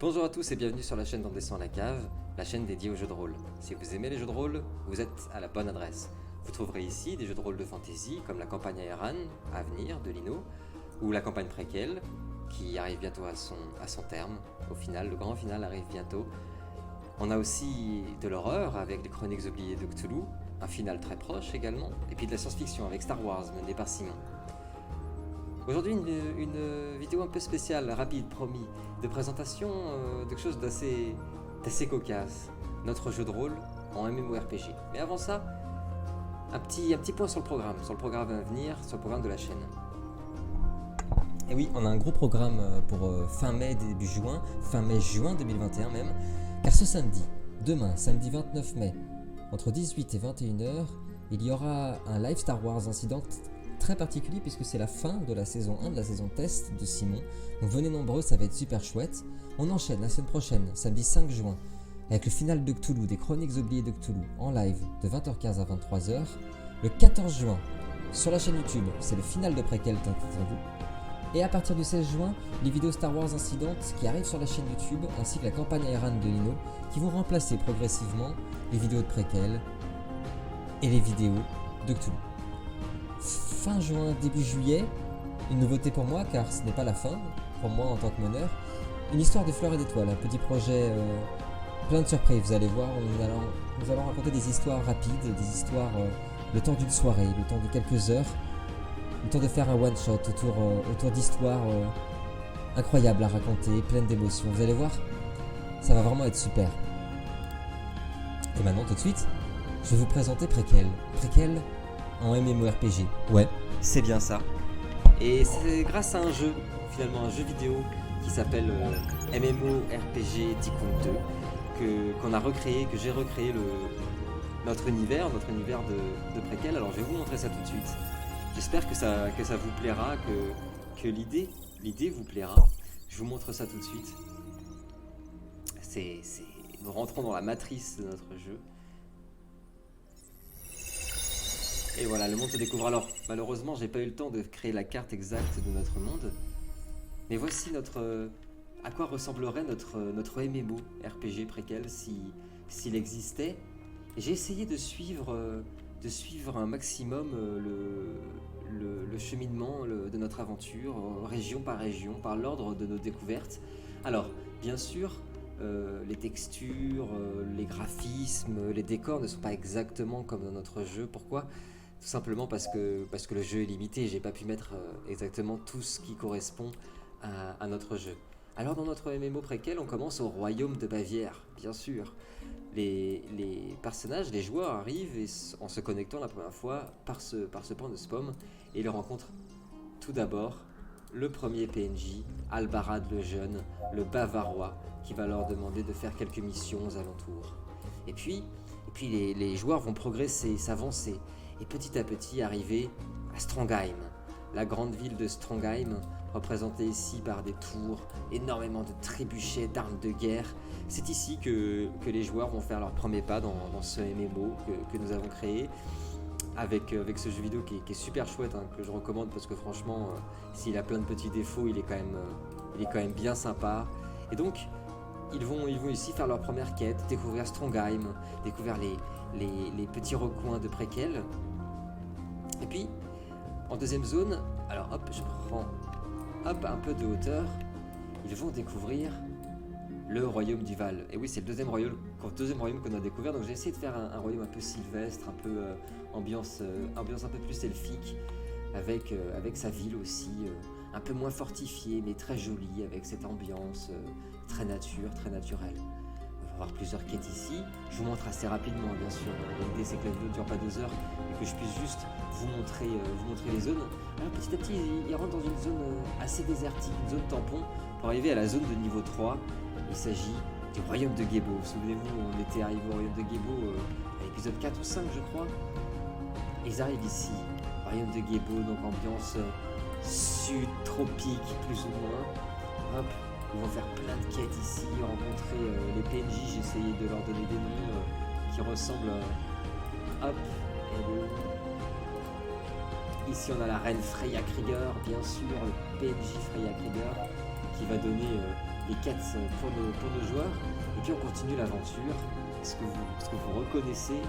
Bonjour à tous et bienvenue sur la chaîne d'En descend à la cave, la chaîne dédiée aux jeux de rôle. Si vous aimez les jeux de rôle, vous êtes à la bonne adresse. Vous trouverez ici des jeux de rôle de fantasy comme la campagne Aeran à venir de Lino, ou la campagne Préquelle qui arrive bientôt à son terme. Au final, le grand final arrive bientôt. On a aussi de l'horreur avec les Chroniques oubliées de Cthulhu, un final très proche également, et puis de la science-fiction avec Star Wars menée par Simon. Aujourd'hui, une vidéo un peu spéciale, rapide, promis, de présentation de quelque chose d'assez cocasse. Notre jeu de rôle en MMORPG. Mais avant ça, un petit point sur le programme à venir, sur le programme de la chaîne. Et oui, on a un gros programme pour fin mai, début juin, fin mai-juin 2021 même, car ce samedi, demain, samedi 29 mai, entre 18 et 21h, il y aura un live Star Wars Incident très particulier puisque c'est la fin de la saison 1 de la saison test de Simon. Donc venez nombreux, ça va être super chouette. On enchaîne la semaine prochaine, samedi 5 juin, avec le final de Cthulhu, des Chroniques oubliées de Cthulhu, en live de 20h15 à 23h. Le 14 juin, sur la chaîne YouTube, c'est le final de Préquelle tant attendu. Et à partir du 16 juin, les vidéos Star Wars Incident qui arrivent sur la chaîne YouTube, ainsi que la campagne Aeran de Lino, qui vont remplacer progressivement les vidéos de Préquelle et les vidéos de Cthulhu. Fin juin, début juillet, une nouveauté pour moi car ce n'est pas la fin, pour moi en tant que meneur, une histoire de fleurs et d'étoiles, un petit projet plein de surprises, vous allez voir, nous allons raconter des histoires rapides, des histoires le temps d'une soirée, le temps de quelques heures, le temps de faire un one shot autour d'histoires incroyables à raconter, pleines d'émotions, vous allez voir, ça va vraiment être super. Et maintenant tout de suite, je vais vous présenter Préquelle en MMORPG. Ouais, c'est bien ça. Et c'est grâce à un jeu, finalement un jeu vidéo qui s'appelle MMORPG Tikkun 2 qu'on a recréé, que j'ai recréé notre univers de Préquelle. Alors je vais vous montrer ça tout de suite. J'espère que ça vous plaira, que l'idée vous plaira. Je vous montre ça tout de suite. Nous rentrons dans la matrice de notre jeu. Et voilà, le monde se découvre. Alors, malheureusement, j'ai pas eu le temps de créer la carte exacte de notre monde. Mais voici à quoi ressemblerait notre MMO RPG Préquelle s'il existait. J'ai essayé de suivre un maximum le cheminement de notre aventure, région par région, par l'ordre de nos découvertes. Alors, bien sûr, les textures, les graphismes, les décors ne sont pas exactement comme dans notre jeu. Pourquoi ? Tout simplement parce que le jeu est limité, j'ai pas pu mettre exactement tout ce qui correspond à notre jeu. Alors dans notre MMO Préquelle, on commence au royaume de Bavière, bien sûr. Les personnages, les joueurs arrivent en se connectant la première fois par ce point de spawn et ils rencontrent tout d'abord le premier PNJ, Albarad le jeune, le Bavarois, qui va leur demander de faire quelques missions aux alentours. Et puis les joueurs vont progresser, s'avancer, et petit à petit arriver à Strongheim, la grande ville de Strongheim, représentée ici par des tours, énormément de trébuchets, d'armes de guerre. C'est ici que les joueurs vont faire leurs premiers pas dans ce MMO que nous avons créé, avec ce jeu vidéo qui est super chouette, hein, que je recommande parce que franchement, s'il a plein de petits défauts, il est quand même bien sympa. Et donc, ils vont ici faire leur première quête, découvrir Strongheim, découvrir les petits recoins de Préquelle. Et puis, en deuxième zone, alors hop, je prends un peu de hauteur, ils vont découvrir le royaume du Val. Et oui, c'est le deuxième royaume qu'on a découvert, donc j'ai essayé de faire un royaume un peu sylvestre, un peu ambiance un peu plus elfique, avec sa ville aussi, un peu moins fortifiée, mais très jolie, avec cette ambiance très naturelle. On va avoir plusieurs quêtes ici. Je vous montre assez rapidement, bien sûr. L'idée, c'est que la vidéo ne dure pas 2 heures et que je puisse juste vous montrer les zones. Alors, petit à petit, il rentre dans une zone assez désertique, une zone tampon, pour arriver à la zone de niveau 3. Il s'agit du royaume de Gébo. Souvenez-vous, on était arrivé au royaume de Gébo à l'épisode 4 ou 5, je crois. Et ils arrivent ici, royaume de Gébo, donc ambiance sud-tropique, plus ou moins. Hop. Ils vont faire plein de quêtes ici, rencontrer les PNJ, j'ai essayé de leur donner des noms qui ressemblent hop, ici on a la reine Freya Krieger, bien sûr, le PNJ Freya Krieger, qui va donner des quêtes pour nos joueurs. Et puis on continue l'aventure. Ce que vous reconnaissez,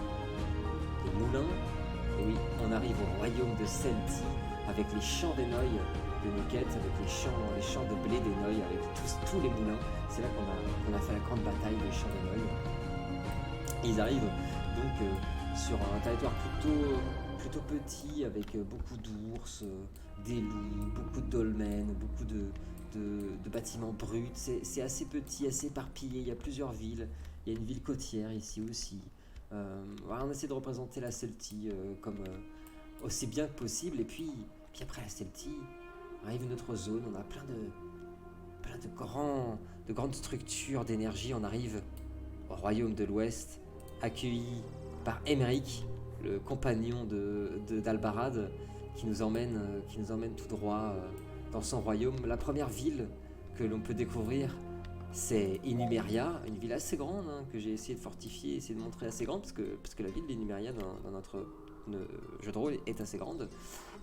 les moulins. Et oui, on arrive au royaume de Selti avec les champs d'Enoy de nos quêtes, avec les champs de blé d'Enoy, avec tous les moulins. C'est là qu'on a fait la grande bataille des champs d'Enoy. Ils arrivent donc sur un territoire plutôt petit, avec beaucoup d'ours, des loups, beaucoup de dolmens, beaucoup de bâtiments bruts. C'est assez petit, assez éparpillé, il y a plusieurs villes. Il y a une ville côtière ici aussi. Voilà, on essaie de représenter la Celtie comme aussi bien que possible. Et puis après la Celtie, arrive une autre zone. On a plein de grandes structures d'énergie. On arrive au royaume de l'Ouest, accueilli par Émeric, le compagnon d'Albarad, qui nous emmène tout droit dans son royaume. La première ville que l'on peut découvrir, c'est Enumeria, une ville assez grande que j'ai essayé de fortifier, essayé de montrer assez grande, parce que la ville d'Enumeria dans notre jeu de rôle est assez grande.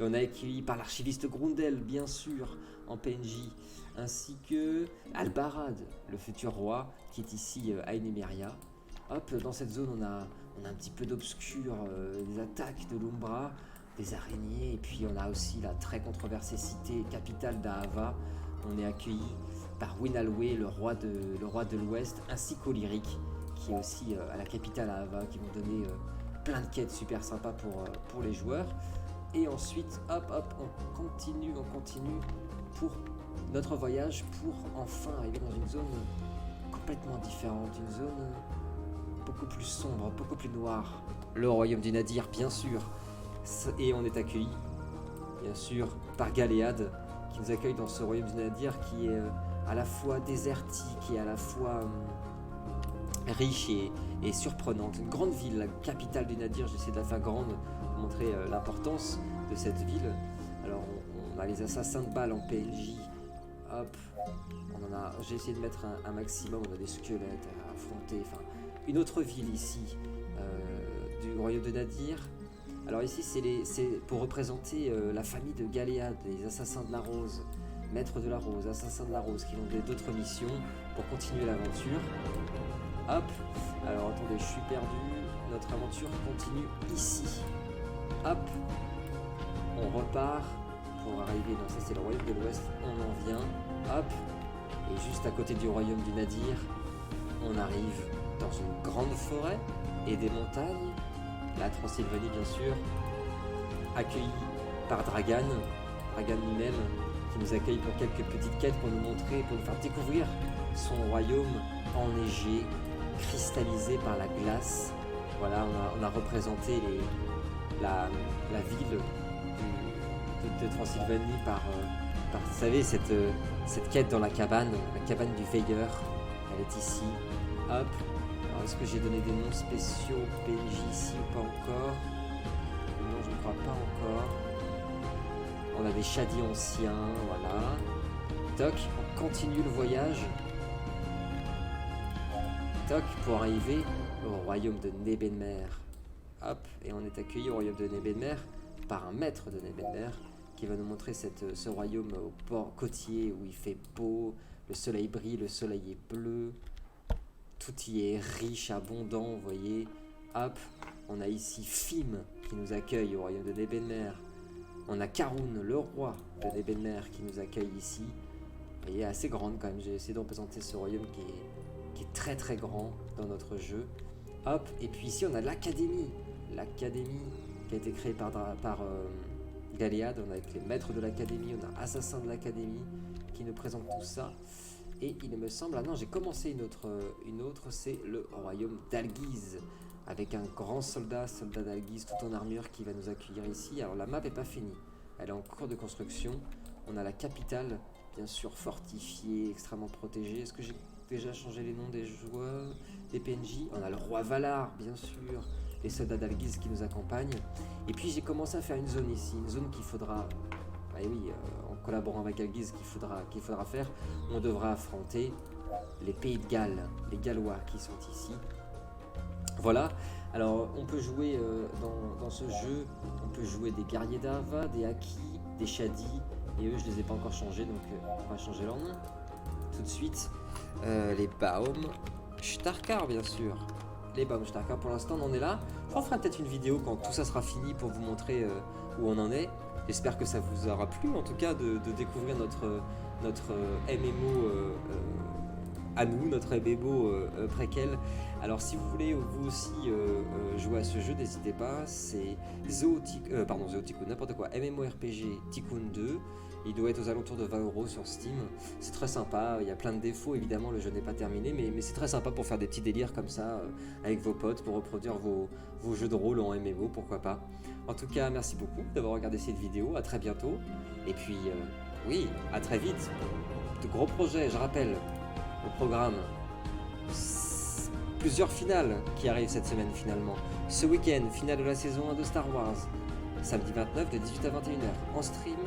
Et on est accueilli par l'archiviste Grundel, bien sûr, en PNJ, ainsi que Albarad, le futur roi, qui est ici à Enumeria. Hop, dans cette zone, on a un petit peu d'obscur, des attaques de l'Umbra, des araignées, et puis on a aussi la très controversée cité capitale d'Ahava. On est accueilli par Winalwe, le roi de l'Ouest, ainsi qu'Olyric, qui est aussi à la capitale Ahava, qui vont donner plein de quêtes super sympas pour les joueurs. Et ensuite, hop, on continue pour notre voyage, pour enfin arriver dans une zone complètement différente, une zone beaucoup plus sombre, beaucoup plus noire. Le royaume du Nadir, bien sûr. Et on est accueilli, bien sûr, par Galéade, qui nous accueille dans ce royaume du Nadir qui est à la fois désertique et à la fois riche et surprenante. Une grande ville, la capitale du Nadir. J'essaie de la faire grande, de montrer l'importance de cette ville. Alors on a les assassins de Baal en PNJ. Hop, j'ai essayé de mettre un maximum. On a des squelettes à affronter. Enfin, une autre ville ici du royaume de Nadir. Alors ici c'est pour représenter la famille de Galéade, les assassins de la Rose, maîtres de la Rose, assassins de la Rose, qui ont d'autres missions pour continuer l'aventure. Hop, alors attendez, je suis perdu. Notre aventure continue ici. Hop, on repart pour arriver dans ça, c'est le royaume de l'Ouest. On en vient. Hop, et juste à côté du royaume du Nadir, on arrive dans une grande forêt et des montagnes. La Transylvanie, bien sûr, accueillie par Dragan lui-même, qui nous accueille pour quelques petites quêtes pour nous montrer, pour nous faire découvrir son royaume enneigé, cristallisé par la glace. Voilà, on a représenté la ville de Transylvanie par vous savez, cette quête dans la cabane du veilleur. Elle est ici. Hop. Alors, est-ce que j'ai donné des noms spéciaux PNJ ici ou pas encore? Non, je ne crois pas encore. On a des shadis anciens, voilà. Toc, on continue le voyage. Toc, pour arriver au royaume de Nebenmer. Hop, et on est accueilli au royaume de Nebenmer par un maître de Nebenmer qui va nous montrer ce royaume au port côtier où il fait beau, le soleil brille, le soleil est bleu. Tout y est riche, abondant, vous voyez. Hop, on a ici Fim qui nous accueille au royaume de Nebenmer. On a Karun, le roi de Nebenmer, qui nous accueille ici. Vous voyez, assez grande quand même. J'ai essayé de représenter ce royaume qui est très très grand dans notre jeu. Hop, et puis ici on a l'Académie. L'Académie qui a été créée par Galéade. On a avec les maîtres de l'Académie, on a Assassin de l'Académie qui nous présente tout ça. Et il me semble, ah non, j'ai commencé une autre, c'est le royaume d'Algiz, avec un grand soldat d'Algiz tout en armure qui va nous accueillir ici. Alors la map n'est pas finie, elle est en cours de construction. On a la capitale, bien sûr fortifiée, extrêmement protégée. Est-ce que j'ai déjà changé les noms des joueurs, des PNJ? On a le roi Valar, bien sûr, les soldats d'Algiz qui nous accompagnent. Et puis j'ai commencé à faire une zone ici, une zone qu'il faudra... Ah oui, en collaborant avec Algiz qu'il faudra faire, on devra affronter les pays de Galles, les Gallois qui sont ici. Voilà, alors on peut jouer dans ce jeu, on peut jouer des guerriers d'Ava, des Haki, des Shadis, et eux je les ai pas encore changés, donc on va changer leur nom tout de suite. Les Baum Starker, bien sûr. Les Baum Starker, pour l'instant, on en est là. On fera peut-être une vidéo quand tout ça sera fini pour vous montrer où on en est. J'espère que ça vous aura plu, en tout cas, de découvrir notre MMO à nous, notre MMO préquel. Alors, si vous voulez vous aussi jouer à ce jeu, n'hésitez pas. C'est Zoo Tycoon, n'importe quoi. MMORPG Tycoon 2. Il doit être aux alentours de 20 € sur Steam. C'est très sympa, il y a plein de défauts, évidemment, le jeu n'est pas terminé, mais c'est très sympa pour faire des petits délires comme ça, avec vos potes, pour reproduire vos jeux de rôle en MMO, pourquoi pas. En tout cas, merci beaucoup d'avoir regardé cette vidéo, à très bientôt. Et puis, oui, à très vite. De gros projets, je rappelle, au programme. Plusieurs finales qui arrivent cette semaine finalement. Ce week-end, finale de la saison 1 de Star Wars. Samedi 29 de 18 à 21h, en stream,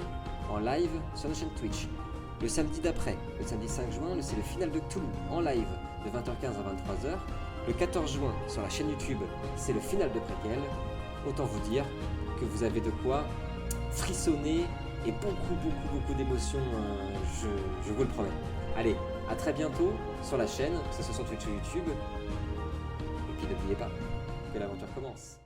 en live sur notre chaîne Twitch. Le samedi d'après, le samedi 5 juin, c'est le final de Cthulhu en live de 20h15 à 23h. Le 14 juin, sur la chaîne YouTube, c'est le final de Préquel. Autant vous dire que vous avez de quoi frissonner et beaucoup d'émotions, je vous le promets. Allez, à très bientôt sur la chaîne, que ce soit sur Twitch ou YouTube. Et puis n'oubliez pas que l'aventure commence.